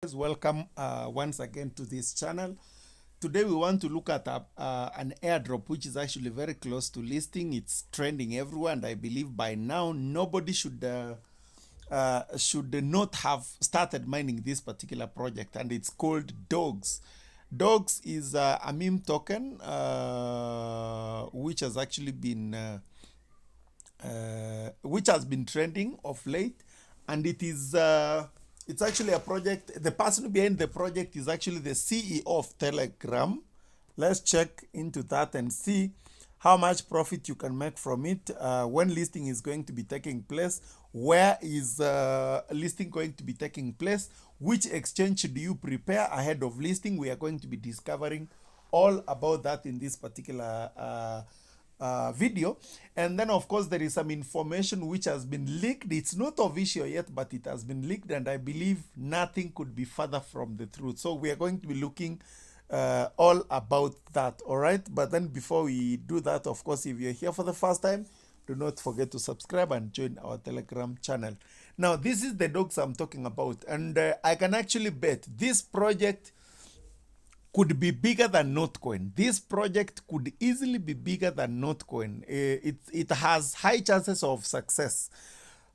Welcome once again to this channel. Today we want to look at an airdrop which is actually very close to listing. It's trending everywhere, and I believe by now nobody should not have started mining this particular project, and it's called Dogs. Dogs is a meme token which has actually been which has been trending of late, and it's actually a project. The person behind the project is actually the CEO of Telegram. Let's check into that and see how much profit you can make from it, when listing is going to be taking place, where is listing going to be taking place, which exchange do you prepare ahead of listing. We are going to be discovering all about that in this particular video. And then of course there is some information which has been leaked. It's not official yet, but it has been leaked, and I believe nothing could be further from the truth. So we are going to be looking all about that. All right, but then before we do that, of course, if you're here for the first time, do not forget to subscribe and join our Telegram channel. Now this is the dogs I'm talking about, and I can actually bet this project could be bigger than Notcoin. This project could easily be bigger than Notcoin. It has high chances of success.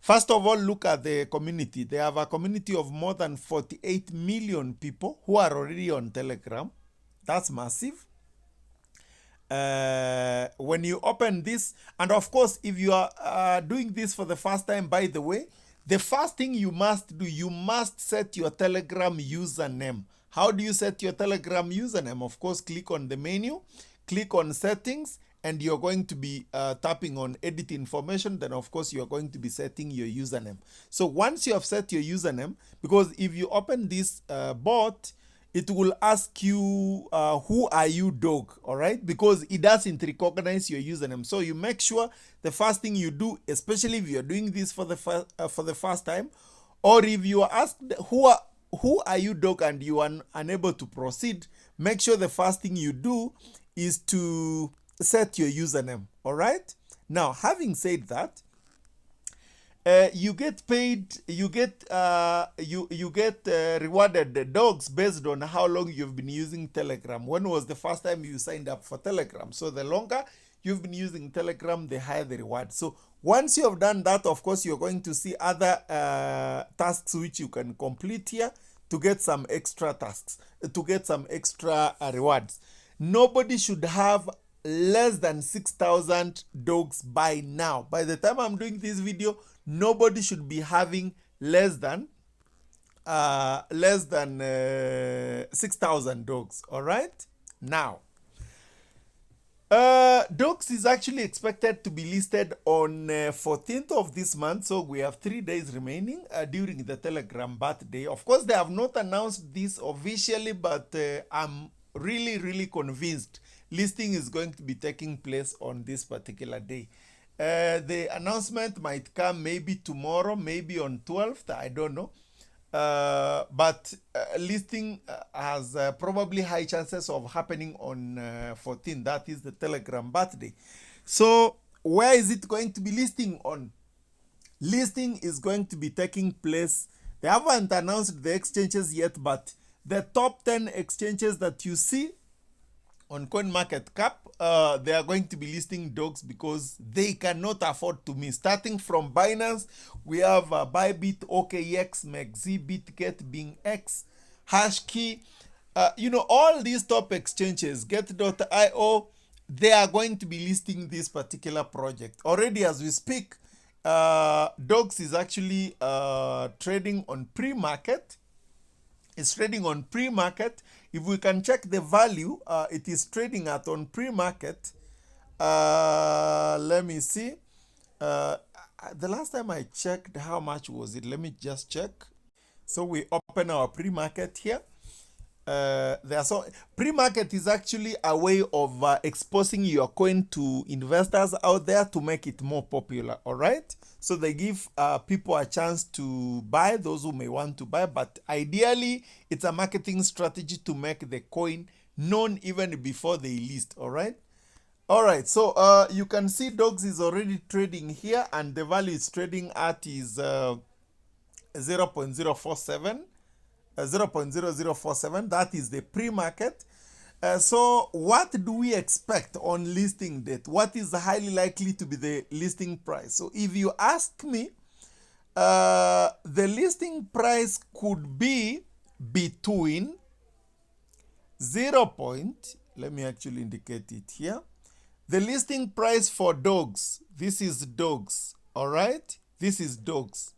First of all, look at the community. They have a community of more than 48 million people who are already on Telegram. That's massive. When you open this, and of course, if you are doing this for the first time, by the way, the first thing you must do, you must set your Telegram username. How do you set your Telegram username? Of course, click on the menu, click on settings, and you're going to be tapping on edit information. Then of course you're going to be setting your username. So once you have set your username, because if you open this bot, it will ask you who are you, dog, all right, because it doesn't recognize your username. So you make sure the first thing you do, especially if you're doing this for the first time, or if you are asked who are you, dog, and you are unable to proceed, make sure the first thing you do is to set your username. All right, now having said that, you get paid, you get rewarded the dogs based on how long you've been using Telegram. When was the first time you signed up for Telegram? So the longer you've been using Telegram, the higher the reward. So once you have done that, of course, you're going to see other tasks which you can complete here to get some extra tasks, to get some extra rewards. Nobody should have less than 6,000 dogs by now. By the time I'm doing this video, nobody should be having less than 6,000 dogs. All right, now dogs is actually expected to be listed on 14th of this month, so we have 3 days remaining during the Telegram birthday. Of course, they have not announced this officially, but I'm really convinced listing is going to be taking place on this particular day. The announcement might come maybe tomorrow, maybe on 12th, I don't know. But listing has probably high chances of happening on 14th. That is the Telegram birthday. So where is it going to be listing on? Listing is going to be taking place. They haven't announced the exchanges yet, but the top 10 exchanges that you see on CoinMarketCap, they are going to be listing dogs because they cannot afford to miss. Starting from Binance, we have Bybit, OKX, MEXC, BitGet, BingX, Hashkey. All these top exchanges, Get.io, they are going to be listing this particular project. Already as we speak, dogs is actually trading on pre-market. It's trading on pre-market. If we can check the value, it is trading at on pre-market. Let me see. The last time I checked, how much was it? Let me just check. So we open our pre-market here. Pre-market is actually a way of exposing your coin to investors out there to make it more popular. All right, so they give people a chance to buy, those who may want to buy, but ideally it's a marketing strategy to make the coin known even before they list. All right, so you can see dogs is already trading here, and the value it's trading at is 0.047 0.0047. That is the pre-market. So what do we expect on listing date? What is highly likely to be the listing price? So if you ask me, the listing price could be between 0. Let me actually indicate it here. The listing price for dogs, this is dogs, all right? This is dogs.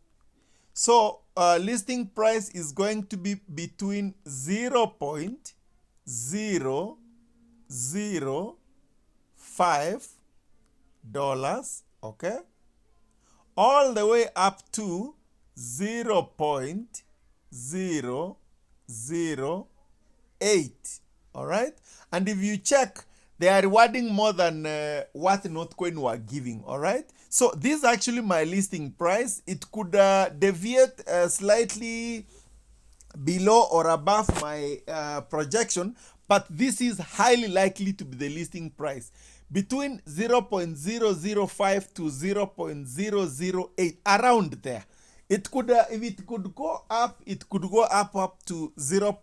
So listing price is going to be between 0.005 $, okay, all the way up to 0.008, all right? And if you check, they are rewarding more than what Northcoin were giving, all right? So this is actually my listing price. It could deviate slightly below or above my projection, but this is highly likely to be the listing price. Between 0.005 to 0.008, around there. It could, if it could go up, it could go up to 0.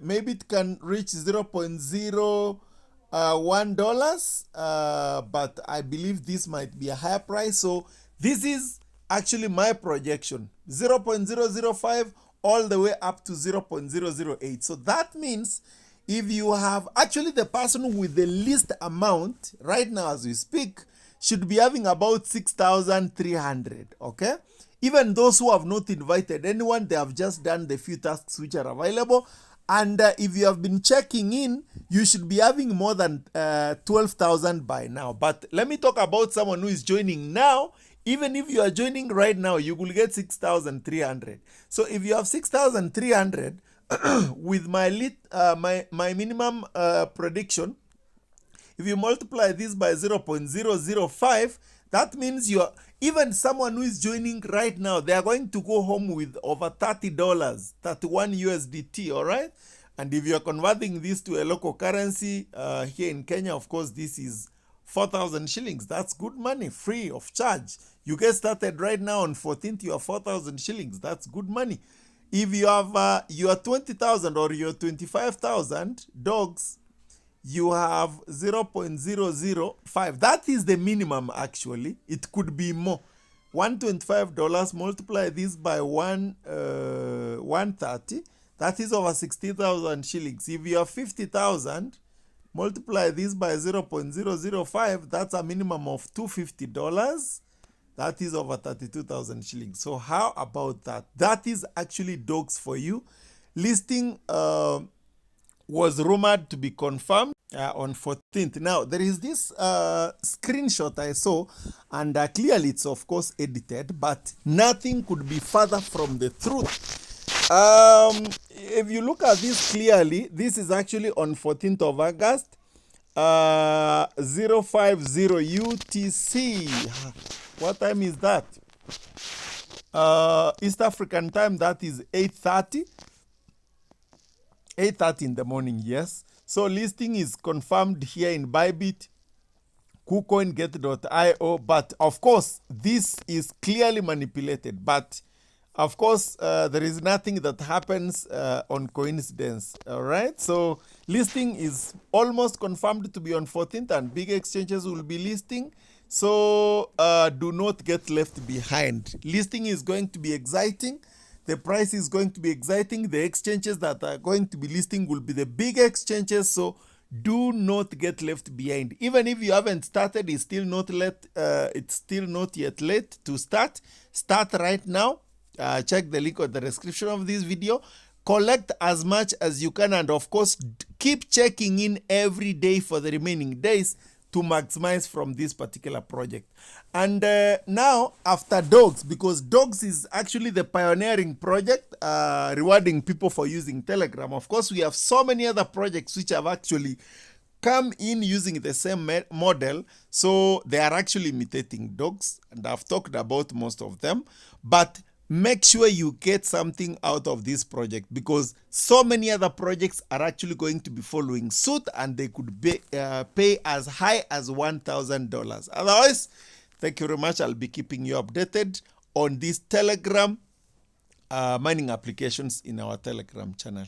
Maybe it can reach $0.01, but I believe this might be a higher price. So this is actually my projection, 0.005 all the way up to 0.008. So that means if you have actually the person with the least amount right now as we speak should be having about 6,300, okay? Even those who have not invited anyone, they have just done the few tasks which are available. And if you have been checking in, you should be having more than 12,000 by now. But let me talk about someone who is joining now. Even if you are joining right now, you will get 6,300. So if you have 6,300 with my minimum prediction, if you multiply this by 0.005, that means even someone who is joining right now, they are going to go home with over $30, 31 USDT, all right? And if you're converting this to a local currency here in Kenya, of course, this is 4,000 shillings. That's good money, free of charge. You get started right now on 14th, you have 4,000 shillings. That's good money. If you have your 20,000 or your 25,000 dogs, you have 0.005. That is the minimum actually. It could be more. $125, multiply this by 130. That is over 60,000 shillings. If you have 50,000, multiply this by 0.005. That's a minimum of $250. That is over 32,000 shillings. So how about that? That is actually dogs for you. Listing was rumored to be confirmed on 14th. Now, there is this screenshot I saw, and clearly it's of course edited, but nothing could be further from the truth. If you look at this clearly, this is actually on 14th of August, 050 UTC. What time is that? East African time, that is 8:30. 8:30 in the morning, yes. So listing is confirmed here in Bybit, KuCoinGet.io, but of course, this is clearly manipulated. But of course, there is nothing that happens on coincidence, all right? So listing is almost confirmed to be on 14th, and big exchanges will be listing. So do not get left behind. Listing is going to be exciting. The price is going to be exciting. The exchanges that are going to be listing will be the big exchanges. So do not get left behind. Even if you haven't started, it's still not yet late to start. Start right now. Check the link on the description of this video. Collect as much as you can, and of course keep checking in every day for the remaining days to maximize from this particular project. And now after dogs, because dogs is actually the pioneering project rewarding people for using Telegram. Of course, we have so many other projects which have actually come in using the same model. So they are actually imitating dogs, and I've talked about most of them. But make sure you get something out of this project, because so many other projects are actually going to be following suit, and they could pay as high as $1,000. Otherwise, thank you very much. I'll be keeping you updated on this Telegram mining applications in our Telegram channel.